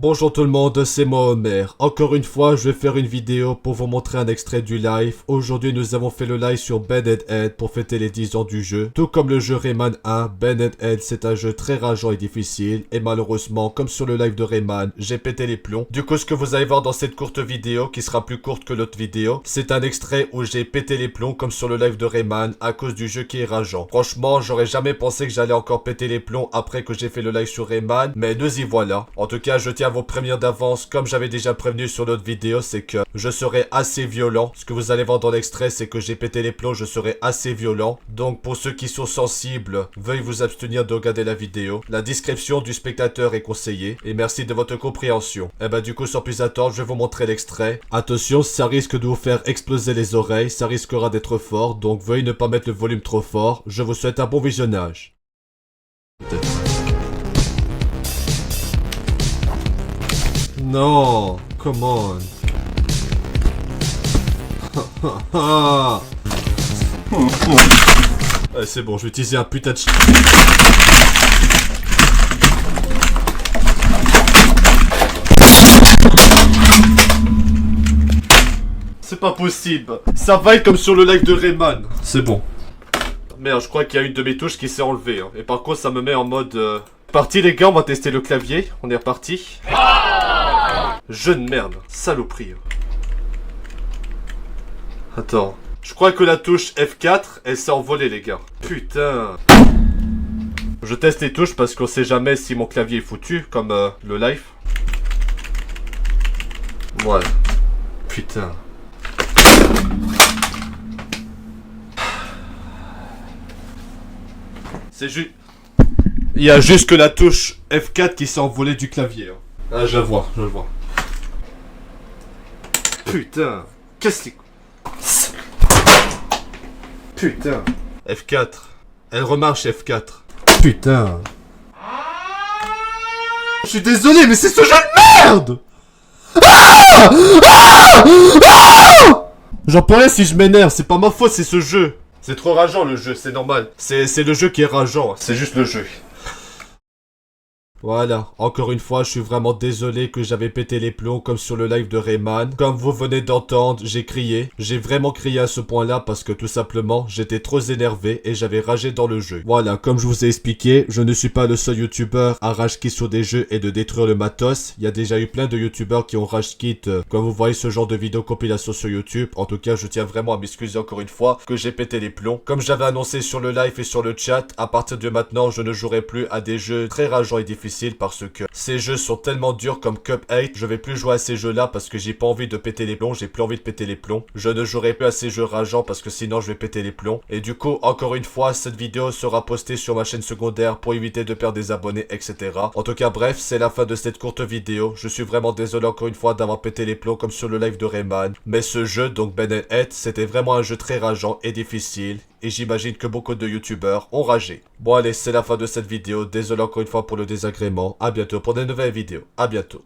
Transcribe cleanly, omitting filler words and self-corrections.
Bonjour tout le monde, c'est moi Homer. Encore une fois, je vais faire une vidéo pour vous montrer un extrait du live. Aujourd'hui, nous avons fait le live sur Ben & Ed pour fêter les 10 ans du jeu. Tout comme le jeu Rayman 1, Ben & Ed c'est un jeu très rageant et difficile. Et malheureusement, comme sur le live de Rayman, j'ai pété les plombs. Du coup, ce que vous allez voir dans cette courte vidéo, qui sera plus courte que l'autre vidéo, c'est un extrait où j'ai pété les plombs comme sur le live de Rayman à cause du jeu qui est rageant. Franchement, j'aurais jamais pensé que j'allais encore péter les plombs après que j'ai fait le live sur Rayman, mais nous y voilà. En tout cas, je tiens à vous prévenir d'avance, comme j'avais déjà prévenu sur l'autre vidéo, c'est que je serai assez violent. Ce que vous allez voir dans l'extrait, c'est que j'ai pété les plombs, je serai assez violent. Donc pour ceux qui sont sensibles, veuillez vous abstenir de regarder la vidéo. La description du spectateur est conseillée, et merci de votre compréhension. Et bah du coup, sans plus attendre, je vais vous montrer l'extrait. Attention, ça risque de vous faire exploser les oreilles, ça risquera d'être fort, donc veuillez ne pas mettre le volume trop fort. Je vous souhaite un bon visionnage. Non, come on. C'est bon, je vais utiliser un putain de... C'est pas possible. Ça va être comme sur le live de Rayman. C'est bon. Merde, je crois qu'il y a une de mes touches qui s'est enlevée. Hein. Et par contre, ça me met en mode... Parti les gars, on va tester le clavier. On est reparti. Jeune merde. Saloperie. Attends. Je crois que la touche F4, elle s'est envolée les gars. Putain. Je teste les touches parce qu'on sait jamais si mon clavier est foutu, comme le live. Ouais. Putain. C'est juste... Il y a juste que la touche F4 qui s'est envolée du clavier. Hein. Ah, je le vois, je le vois. Putain. Qu'est-ce que... Putain. F4. Elle remarche F4. Putain. Je suis désolé, mais c'est ce jeu de merde. J'en peux rien si je m'énerve, c'est pas ma faute, c'est ce jeu. C'est trop rageant le jeu, c'est normal. C'est le jeu qui est rageant, c'est juste le jeu. Voilà, encore une fois, je suis vraiment désolé que j'avais pété les plombs comme sur le live de Rayman. Comme vous venez d'entendre, j'ai crié. J'ai vraiment crié à ce point-là parce que tout simplement, j'étais trop énervé et j'avais ragé dans le jeu. Voilà, comme je vous ai expliqué, je ne suis pas le seul youtubeur à rage quit sur des jeux et de détruire le matos. Il y a déjà eu plein de youtubeurs qui ont rage quit quand vous voyez ce genre de vidéo compilation sur YouTube. En tout cas, je tiens vraiment à m'excuser encore une fois que j'ai pété les plombs. Comme j'avais annoncé sur le live et sur le chat, à partir de maintenant, je ne jouerai plus à des jeux très rageants et difficiles parce que ces jeux sont tellement durs comme Cuphead. Je vais plus jouer à ces jeux là parce que j'ai pas envie de péter les plombs, j'ai plus envie de péter les plombs. Je ne jouerai plus à ces jeux rageants parce que sinon je vais péter les plombs. Et du coup, encore une fois, cette vidéo sera postée sur ma chaîne secondaire pour éviter de perdre des abonnés, etc. En tout cas, bref, c'est la fin de cette courte vidéo. Je suis vraiment désolé encore une fois d'avoir pété les plombs comme sur le live de Rayman. Mais ce jeu, donc Ben & Ed, c'était vraiment un jeu très rageant et difficile. Et j'imagine que beaucoup de youtubeurs ont ragé. Bon allez, c'est la fin de cette vidéo. Désolé encore une fois pour le désagrément. A bientôt pour de nouvelles vidéos. A bientôt.